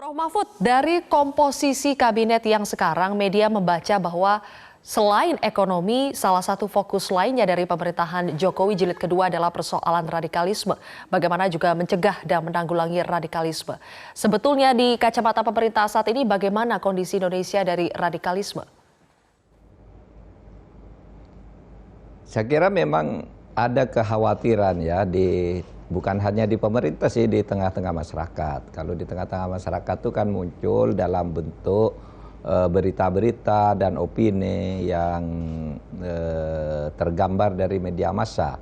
Prof. Mahfud, dari komposisi kabinet yang sekarang, media membaca bahwa selain ekonomi, salah satu fokus lainnya dari pemerintahan Jokowi jilid kedua adalah persoalan radikalisme. Bagaimana juga mencegah dan menanggulangi radikalisme. Sebetulnya di kacamata pemerintah saat ini, bagaimana kondisi Indonesia dari radikalisme? Saya kira memang ada kekhawatiran ya bukan hanya di pemerintah sih, di tengah-tengah masyarakat. Kalau di tengah-tengah masyarakat itu kan muncul dalam bentuk berita-berita dan opini yang tergambar dari media massa.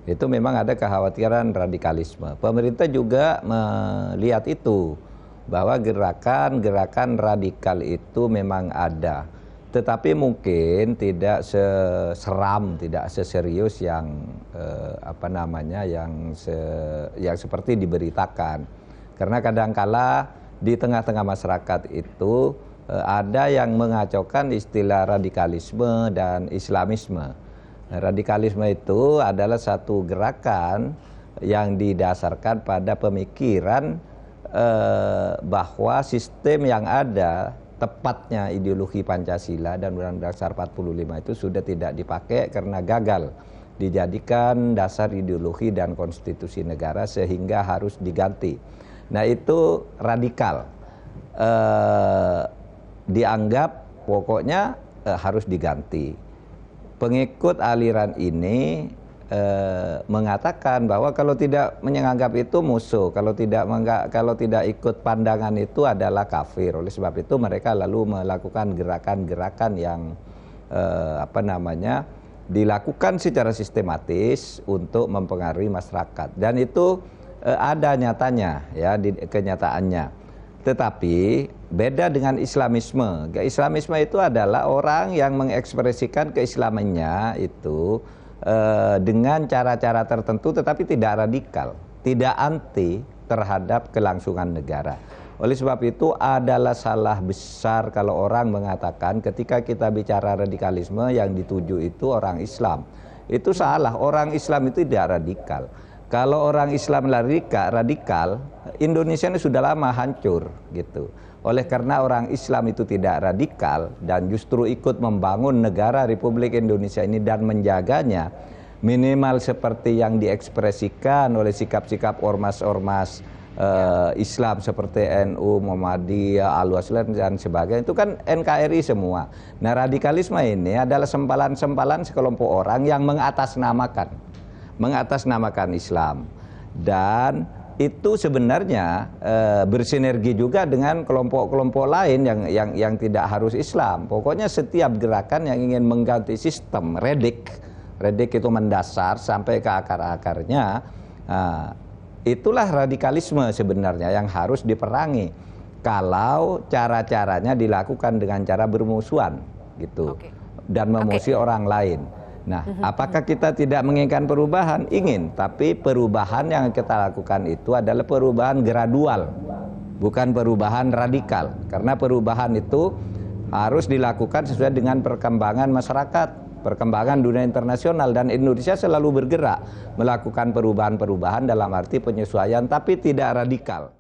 Itu memang ada kekhawatiran radikalisme. Pemerintah juga melihat itu, bahwa gerakan-gerakan radikal itu memang ada. Tetapi mungkin tidak seseram, tidak seserius yang yang seperti diberitakan. Karena kadangkala di tengah-tengah masyarakat itu ada yang mengacaukan istilah radikalisme dan Islamisme. Radikalisme itu adalah satu gerakan yang didasarkan pada pemikiran bahwa sistem yang ada, tepatnya ideologi Pancasila dan Undang-Undang Dasar 45 itu sudah tidak dipakai karena gagal dijadikan dasar ideologi dan konstitusi negara sehingga harus diganti. Nah itu radikal, dianggap pokoknya harus diganti. Pengikut aliran ini mengatakan bahwa kalau tidak menganggap itu musuh, kalau tidak ikut pandangan itu adalah kafir. Oleh sebab itu mereka lalu melakukan gerakan-gerakan yang dilakukan secara sistematis untuk mempengaruhi masyarakat. Dan itu ada nyatanya ya di kenyataannya. Tetapi beda dengan Islamisme. Islamisme itu adalah orang yang mengekspresikan keislamannya itu dengan cara-cara tertentu, tetapi tidak radikal, tidak anti terhadap kelangsungan negara. Oleh sebab itu adalah salah besar kalau orang mengatakan ketika kita bicara radikalisme yang dituju itu orang Islam. Itu salah, orang Islam itu tidak radikal. Kalau orang Islam radikal, Indonesia ini sudah lama hancur gitu. Oleh karena orang Islam itu tidak radikal dan justru ikut membangun negara Republik Indonesia ini dan menjaganya, minimal seperti yang diekspresikan oleh sikap-sikap ormas-ormas Islam seperti NU, Muhammadiyah, Al-Wasleh dan sebagainya, itu kan NKRI semua. Nah radikalisme ini adalah sempalan-sempalan sekelompok orang yang mengatasnamakan Islam. Dan itu sebenarnya bersinergi juga dengan kelompok-kelompok lain yang tidak harus Islam. Pokoknya setiap gerakan yang ingin mengganti sistem redik itu mendasar sampai ke akar-akarnya, itulah radikalisme sebenarnya yang harus diperangi. Kalau cara-caranya dilakukan dengan cara bermusuhan gitu, dan memusuhi orang lain. Nah, apakah kita tidak menginginkan perubahan? Ingin, tapi perubahan yang kita lakukan itu adalah perubahan gradual, bukan perubahan radikal. Karena perubahan itu harus dilakukan sesuai dengan perkembangan masyarakat, perkembangan dunia internasional, dan Indonesia selalu bergerak melakukan perubahan-perubahan dalam arti penyesuaian, tapi tidak radikal.